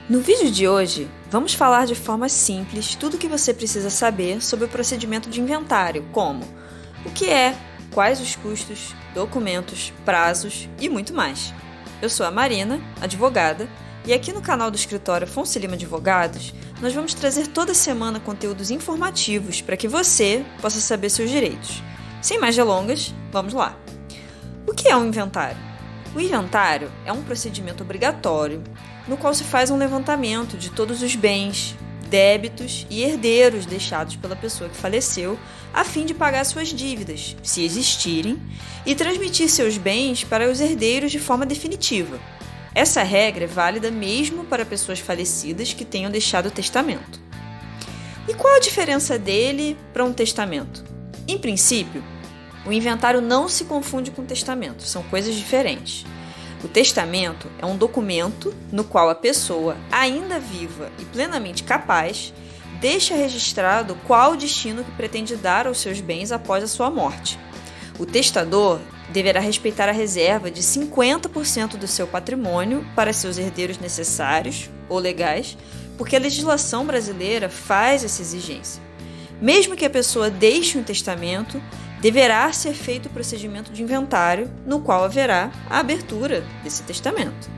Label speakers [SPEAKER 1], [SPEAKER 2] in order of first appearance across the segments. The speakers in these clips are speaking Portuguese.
[SPEAKER 1] No vídeo de hoje, vamos falar de forma simples tudo o que você precisa saber sobre o procedimento de inventário, como o que é, quais os custos, documentos, prazos e muito mais. Eu sou a Marina, advogada, e aqui no canal do escritório Afonso Lima Advogados, nós vamos trazer toda semana conteúdos informativos para que você possa saber seus direitos. Sem mais delongas, vamos lá! O que é um inventário? O inventário é um procedimento obrigatório no qual se faz um levantamento de todos os bens, débitos e herdeiros deixados pela pessoa que faleceu, a fim de pagar suas dívidas, se existirem, e transmitir seus bens para os herdeiros de forma definitiva. Essa regra é válida mesmo para pessoas falecidas que tenham deixado testamento. E qual a diferença dele para um testamento? Em princípio, o inventário não se confunde com testamento, são coisas diferentes. O testamento é um documento no qual a pessoa, ainda viva e plenamente capaz, deixa registrado qual o destino que pretende dar aos seus bens após a sua morte. O testador deverá respeitar a reserva de 50% do seu patrimônio para seus herdeiros necessários ou legais, porque a legislação brasileira faz essa exigência. Mesmo que a pessoa deixe um testamento, deverá ser feito o procedimento de inventário, no qual haverá a abertura desse testamento.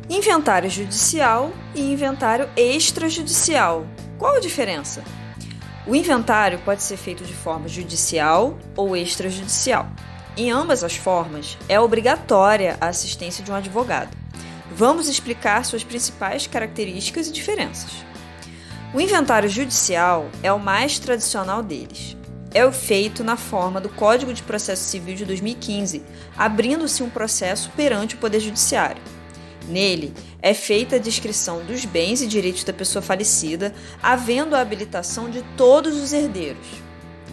[SPEAKER 1] Inventário judicial e inventário extrajudicial. Qual a diferença? O inventário pode ser feito de forma judicial ou extrajudicial. Em ambas as formas, é obrigatória a assistência de um advogado. Vamos explicar suas principais características e diferenças. O inventário judicial é o mais tradicional deles. É feito na forma do Código de Processo Civil de 2015, abrindo-se um processo perante o Poder Judiciário. Nele, é feita a descrição dos bens e direitos da pessoa falecida, havendo a habilitação de todos os herdeiros.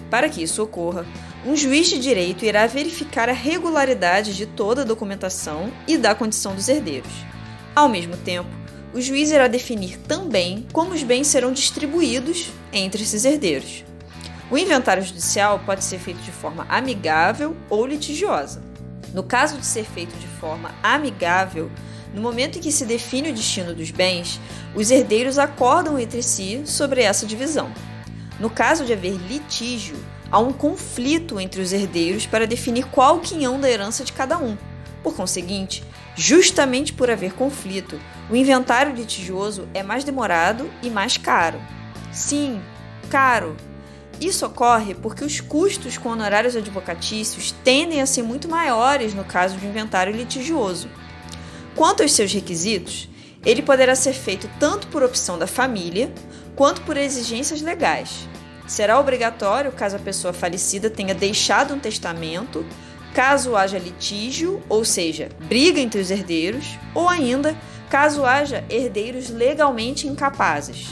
[SPEAKER 1] Para que isso ocorra, um juiz de direito irá verificar a regularidade de toda a documentação e da condição dos herdeiros. Ao mesmo tempo, o juiz irá definir também como os bens serão distribuídos entre esses herdeiros. O inventário judicial pode ser feito de forma amigável ou litigiosa. No caso de ser feito de forma amigável, no momento em que se define o destino dos bens, os herdeiros acordam entre si sobre essa divisão. No caso de haver litígio, há um conflito entre os herdeiros para definir qual o quinhão da herança de cada um. Por conseguinte, justamente por haver conflito, o inventário litigioso é mais demorado e mais caro. Sim, caro! Isso ocorre porque os custos com honorários advocatícios tendem a ser muito maiores no caso de inventário litigioso. Quanto aos seus requisitos, ele poderá ser feito tanto por opção da família, quanto por exigências legais. Será obrigatório caso a pessoa falecida tenha deixado um testamento, caso haja litígio, ou seja, briga entre os herdeiros, ou ainda caso haja herdeiros legalmente incapazes.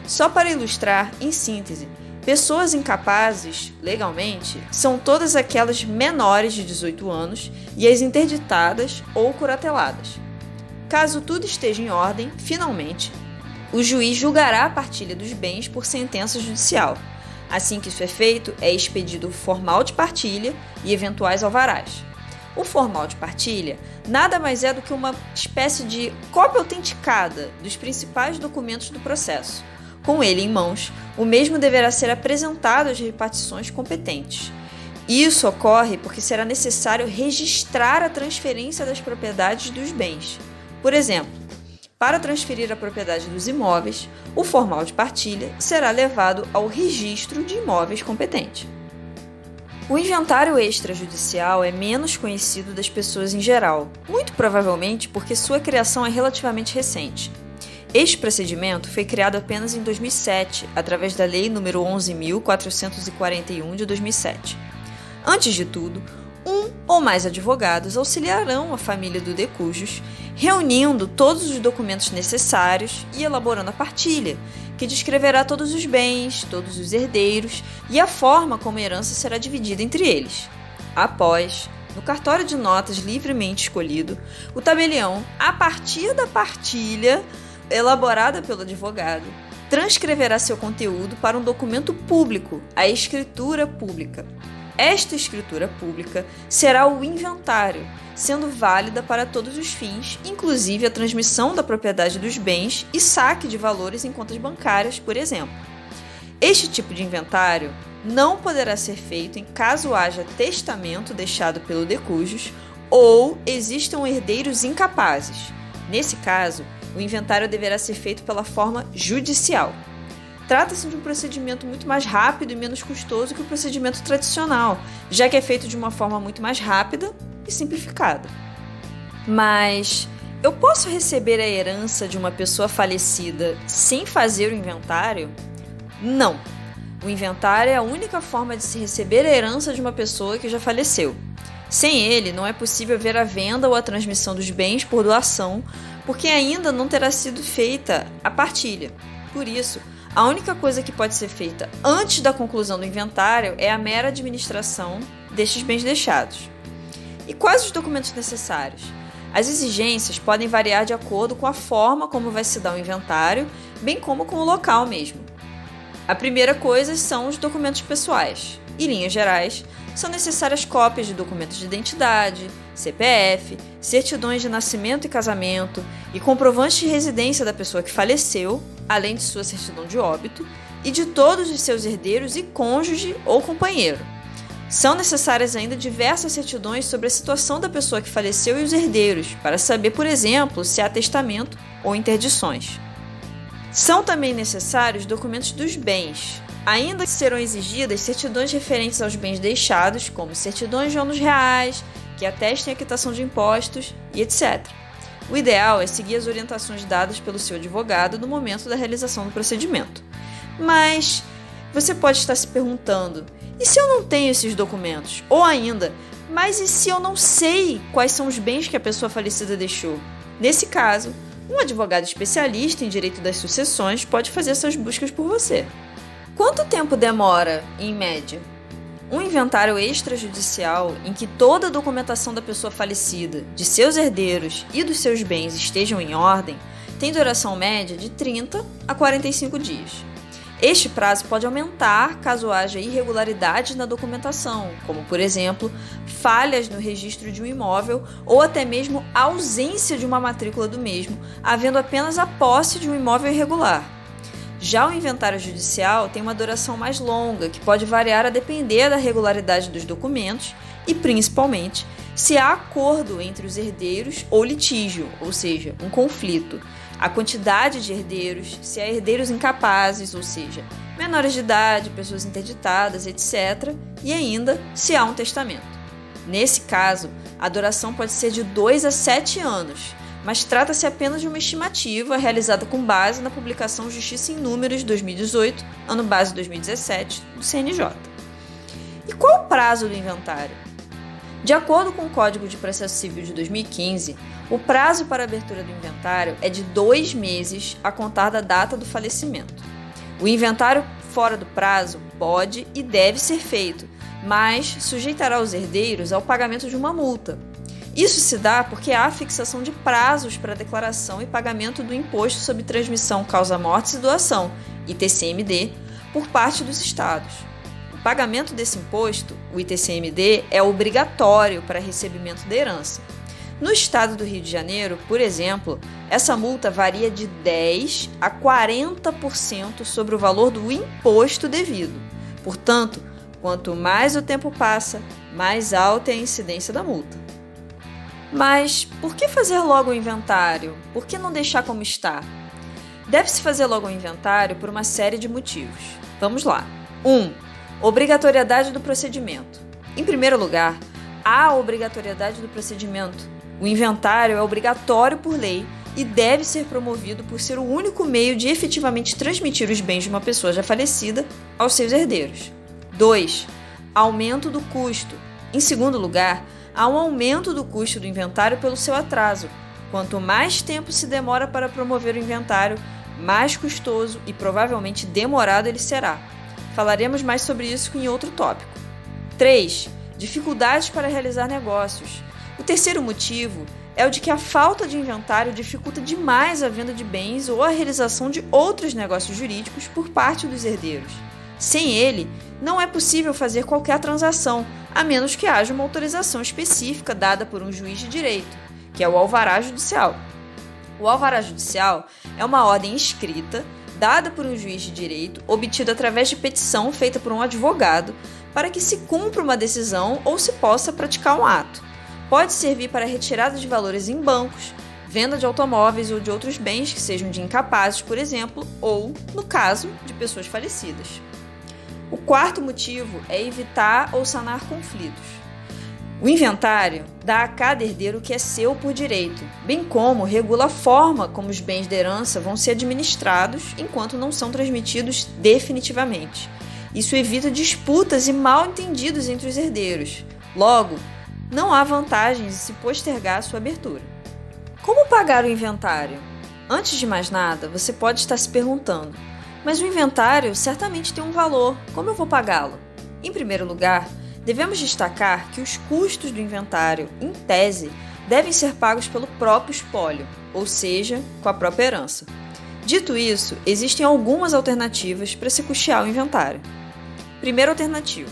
[SPEAKER 1] Só para ilustrar, em síntese, pessoas incapazes, legalmente, são todas aquelas menores de 18 anos e as interditadas ou curateladas. Caso tudo esteja em ordem, finalmente, o juiz julgará a partilha dos bens por sentença judicial. Assim que isso é feito, é expedido o formal de partilha e eventuais alvarás. O formal de partilha nada mais é do que uma espécie de cópia autenticada dos principais documentos do processo. Com ele em mãos, o mesmo deverá ser apresentado às repartições competentes. Isso ocorre porque será necessário registrar a transferência das propriedades dos bens. Por exemplo, para transferir a propriedade dos imóveis, o formal de partilha será levado ao registro de imóveis competente. O inventário extrajudicial é menos conhecido das pessoas em geral, muito provavelmente porque sua criação é relativamente recente. Este procedimento foi criado apenas em 2007, através da Lei nº 11.441 de 2007. Antes de tudo, um ou mais advogados auxiliarão a família do decujus, reunindo todos os documentos necessários e elaborando a partilha, que descreverá todos os bens, todos os herdeiros e a forma como a herança será dividida entre eles. Após, no cartório de notas livremente escolhido, o tabelião, a partir da partilha elaborada pelo advogado, transcreverá seu conteúdo para um documento público, a escritura pública. Esta escritura pública será o inventário, sendo válida para todos os fins, inclusive a transmissão da propriedade dos bens e saque de valores em contas bancárias, por exemplo. Este tipo de inventário não poderá ser feito em caso haja testamento deixado pelo de cujus ou existam herdeiros incapazes. Nesse caso, o inventário deverá ser feito pela forma judicial. Trata-se de um procedimento muito mais rápido e menos custoso que o procedimento tradicional, já que é feito de uma forma muito mais rápida e simplificada. Mas eu posso receber a herança de uma pessoa falecida sem fazer o inventário? Não. O inventário é a única forma de se receber a herança de uma pessoa que já faleceu. Sem ele, não é possível ver a venda ou a transmissão dos bens por doação, porque ainda não terá sido feita a partilha. Por isso, a única coisa que pode ser feita antes da conclusão do inventário é a mera administração destes bens deixados. E quais os documentos necessários? As exigências podem variar de acordo com a forma como vai se dar o inventário, bem como com o local mesmo. A primeira coisa são os documentos pessoais. Em linhas gerais, são necessárias cópias de documentos de identidade, CPF, certidões de nascimento e casamento e comprovantes de residência da pessoa que faleceu, além de sua certidão de óbito, e de todos os seus herdeiros e cônjuge ou companheiro. São necessárias ainda diversas certidões sobre a situação da pessoa que faleceu e os herdeiros, para saber, por exemplo, se há testamento ou interdições. São também necessários documentos dos bens. Ainda serão exigidas certidões referentes aos bens deixados, como certidões de ônus reais, que atestem a quitação de impostos e etc. O ideal é seguir as orientações dadas pelo seu advogado no momento da realização do procedimento. Mas você pode estar se perguntando, e se eu não tenho esses documentos? Ou ainda, mas e se eu não sei quais são os bens que a pessoa falecida deixou? Nesse caso, um advogado especialista em direito das sucessões pode fazer essas buscas por você. Quanto tempo demora, em média? Um inventário extrajudicial em que toda a documentação da pessoa falecida, de seus herdeiros e dos seus bens estejam em ordem, tem duração média de 30 a 45 dias. Este prazo pode aumentar caso haja irregularidades na documentação, como, por exemplo, falhas no registro de um imóvel ou até mesmo ausência de uma matrícula do mesmo, havendo apenas a posse de um imóvel irregular. Já o inventário judicial tem uma duração mais longa, que pode variar a depender da regularidade dos documentos e, principalmente, se há acordo entre os herdeiros ou litígio, ou seja, um conflito, a quantidade de herdeiros, se há herdeiros incapazes, ou seja, menores de idade, pessoas interditadas, etc., e ainda se há um testamento. Nesse caso, a duração pode ser de 2 a 7 anos, mas trata-se apenas de uma estimativa realizada com base na publicação Justiça em Números 2018, ano base 2017, do CNJ. E qual o prazo do inventário? De acordo com o Código de Processo Civil de 2015, o prazo para a abertura do inventário é de 2 meses a contar da data do falecimento. O inventário fora do prazo pode e deve ser feito, mas sujeitará os herdeiros ao pagamento de uma multa. Isso se dá porque há fixação de prazos para declaração e pagamento do Imposto sobre Transmissão, Causa-Mortes e Doação, ITCMD, por parte dos estados. O pagamento desse imposto, o ITCMD, é obrigatório para recebimento da herança. No estado do Rio de Janeiro, por exemplo, essa multa varia de 10% a 40% sobre o valor do imposto devido. Portanto, quanto mais o tempo passa, mais alta é a incidência da multa. Mas por que fazer logo o inventário? Por que não deixar como está? Deve-se fazer logo o inventário por uma série de motivos. Vamos lá. 1. Obrigatoriedade do procedimento. Em primeiro lugar, há a obrigatoriedade do procedimento. O inventário é obrigatório por lei e deve ser promovido por ser o único meio de efetivamente transmitir os bens de uma pessoa já falecida aos seus herdeiros. 2. Aumento do custo. Em segundo lugar, há um aumento do custo do inventário pelo seu atraso. Quanto mais tempo se demora para promover o inventário, mais custoso e provavelmente demorado ele será. Falaremos mais sobre isso em outro tópico. 3. Dificuldades para realizar negócios. O terceiro motivo é o de que a falta de inventário dificulta demais a venda de bens ou a realização de outros negócios jurídicos por parte dos herdeiros. Sem ele, não é possível fazer qualquer transação, a menos que haja uma autorização específica dada por um juiz de direito, que é o alvará judicial. O alvará judicial é uma ordem escrita, dada por um juiz de direito, obtida através de petição feita por um advogado, para que se cumpra uma decisão ou se possa praticar um ato. Pode servir para retirada de valores em bancos, venda de automóveis ou de outros bens que sejam de incapazes, por exemplo, ou, no caso, de pessoas falecidas. O quarto motivo é evitar ou sanar conflitos. O inventário dá a cada herdeiro o que é seu por direito, bem como regula a forma como os bens da herança vão ser administrados enquanto não são transmitidos definitivamente. Isso evita disputas e mal-entendidos entre os herdeiros. Logo, não há vantagens em se postergar sua abertura. Como pagar o inventário? Antes de mais nada, você pode estar se perguntando: mas o inventário certamente tem um valor, como eu vou pagá-lo? Em primeiro lugar, devemos destacar que os custos do inventário, em tese, devem ser pagos pelo próprio espólio, ou seja, com a própria herança. Dito isso, existem algumas alternativas para se custear o inventário. Primeira alternativa: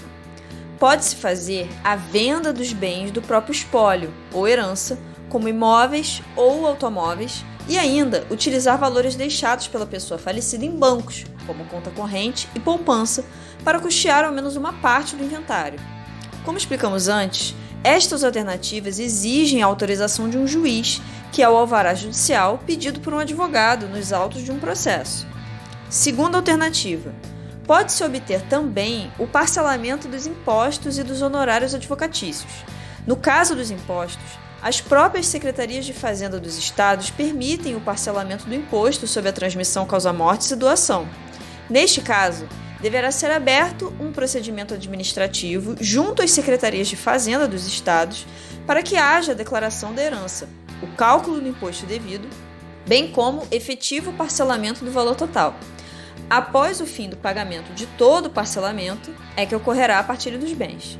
[SPEAKER 1] pode-se fazer a venda dos bens do próprio espólio ou herança, como imóveis ou automóveis, e ainda utilizar valores deixados pela pessoa falecida em bancos, como conta corrente e poupança, para custear ao menos uma parte do inventário. Como explicamos antes, estas alternativas exigem a autorização de um juiz, que é o alvará judicial pedido por um advogado nos autos de um processo. Segunda alternativa: pode-se obter também o parcelamento dos impostos e dos honorários advocatícios. No caso dos impostos, as próprias secretarias de Fazenda dos estados permitem o parcelamento do imposto sobre a transmissão causa-mortes e doação. Neste caso, deverá ser aberto um procedimento administrativo junto às secretarias de Fazenda dos estados para que haja a declaração da herança, o cálculo do imposto devido, bem como efetivo parcelamento do valor total. Após o fim do pagamento de todo o parcelamento, é que ocorrerá a partilha dos bens.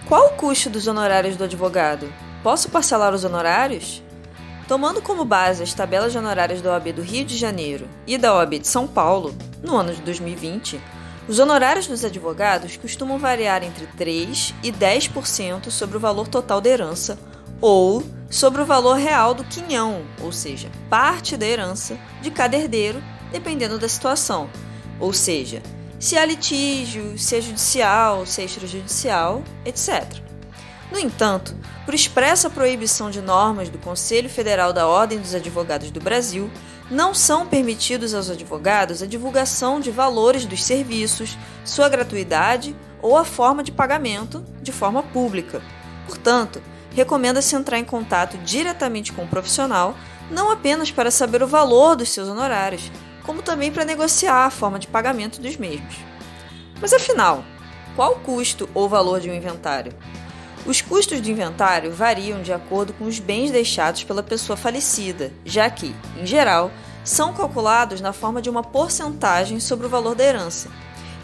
[SPEAKER 1] Qual o custo dos honorários do advogado? Posso parcelar os honorários? Tomando como base as tabelas de honorários da OAB do Rio de Janeiro e da OAB de São Paulo, no ano de 2020, os honorários dos advogados costumam variar entre 3% e 10% sobre o valor total da herança ou sobre o valor real do quinhão, ou seja, parte da herança de cada herdeiro, dependendo da situação, ou seja, se há litígio, se é judicial, se é extrajudicial, etc. No entanto, por expressa proibição de normas do Conselho Federal da Ordem dos Advogados do Brasil, não são permitidos aos advogados a divulgação de valores dos serviços, sua gratuidade ou a forma de pagamento de forma pública. Portanto, recomenda-se entrar em contato diretamente com o profissional, não apenas para saber o valor dos seus honorários, como também para negociar a forma de pagamento dos mesmos. Mas afinal, qual o custo ou valor de um inventário? Os custos do inventário variam de acordo com os bens deixados pela pessoa falecida, já que, em geral, são calculados na forma de uma porcentagem sobre o valor da herança.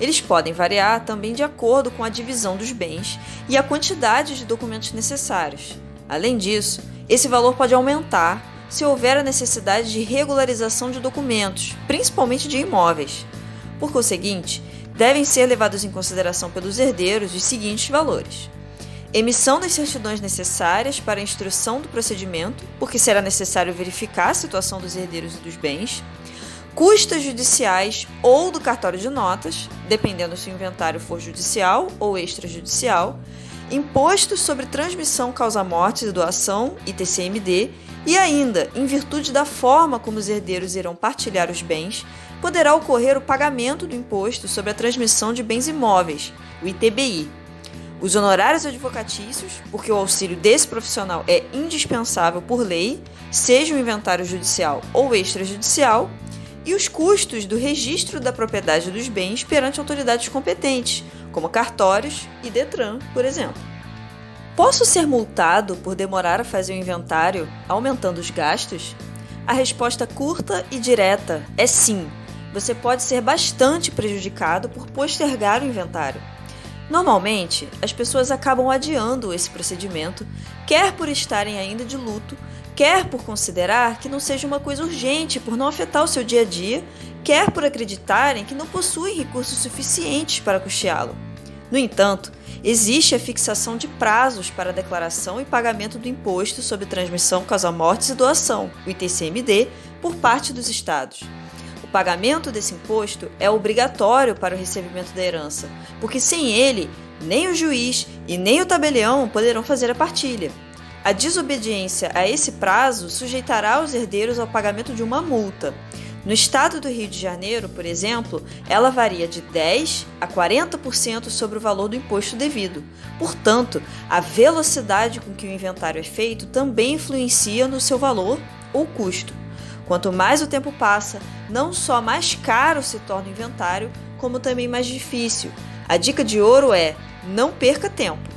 [SPEAKER 1] Eles podem variar também de acordo com a divisão dos bens e a quantidade de documentos necessários. Além disso, esse valor pode aumentar se houver a necessidade de regularização de documentos, principalmente de imóveis. Por conseguinte, devem ser levados em consideração pelos herdeiros os seguintes valores: emissão das certidões necessárias para a instrução do procedimento, porque será necessário verificar a situação dos herdeiros e dos bens, custas judiciais ou do cartório de notas, dependendo se o inventário for judicial ou extrajudicial, imposto sobre transmissão causa-mortes e doação, ITCMD, e ainda, em virtude da forma como os herdeiros irão partilhar os bens, poderá ocorrer o pagamento do imposto sobre a transmissão de bens imóveis, o ITBI. Os honorários advocatícios, porque o auxílio desse profissional é indispensável por lei, seja o inventário judicial ou extrajudicial, e os custos do registro da propriedade dos bens perante autoridades competentes, como cartórios e Detran, por exemplo. Posso ser multado por demorar a fazer o inventário, aumentando os gastos? A resposta curta e direta é sim. Você pode ser bastante prejudicado por postergar o inventário. Normalmente, as pessoas acabam adiando esse procedimento, quer por estarem ainda de luto, quer por considerar que não seja uma coisa urgente por não afetar o seu dia a dia, quer por acreditarem que não possuem recursos suficientes para custeá-lo. No entanto, existe a fixação de prazos para a declaração e pagamento do Imposto sobre Transmissão, Causa-Mortes e Doação, o ITCMD, por parte dos estados. O pagamento desse imposto é obrigatório para o recebimento da herança, porque sem ele, nem o juiz e nem o tabelião poderão fazer a partilha. A desobediência a esse prazo sujeitará os herdeiros ao pagamento de uma multa. No estado do Rio de Janeiro, por exemplo, ela varia de 10% a 40% sobre o valor do imposto devido. Portanto, a velocidade com que o inventário é feito também influencia no seu valor ou custo. Quanto mais o tempo passa, não só mais caro se torna o inventário, como também mais difícil. A dica de ouro é: não perca tempo.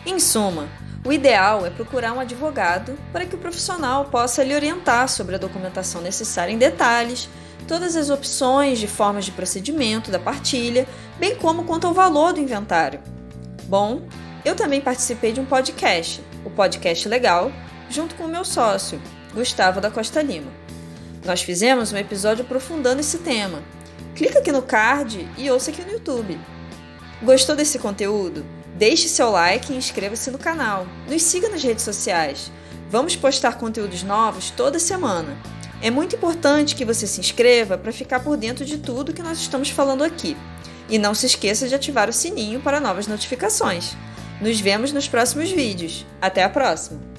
[SPEAKER 1] Em suma, o ideal é procurar um advogado para que o profissional possa lhe orientar sobre a documentação necessária em detalhes, todas as opções de formas de procedimento da partilha, bem como quanto ao valor do inventário. Bom, eu também participei de um podcast, o Podcast Legal, junto com o meu sócio, Gustavo da Costa Lima. Nós fizemos um episódio aprofundando esse tema. Clica aqui no card e ouça aqui no YouTube. Gostou desse conteúdo? Deixe seu like e inscreva-se no canal. Nos siga nas redes sociais. Vamos postar conteúdos novos toda semana. É muito importante que você se inscreva para ficar por dentro de tudo que nós estamos falando aqui. E não se esqueça de ativar o sininho para novas notificações. Nos vemos nos próximos vídeos. Até a próxima!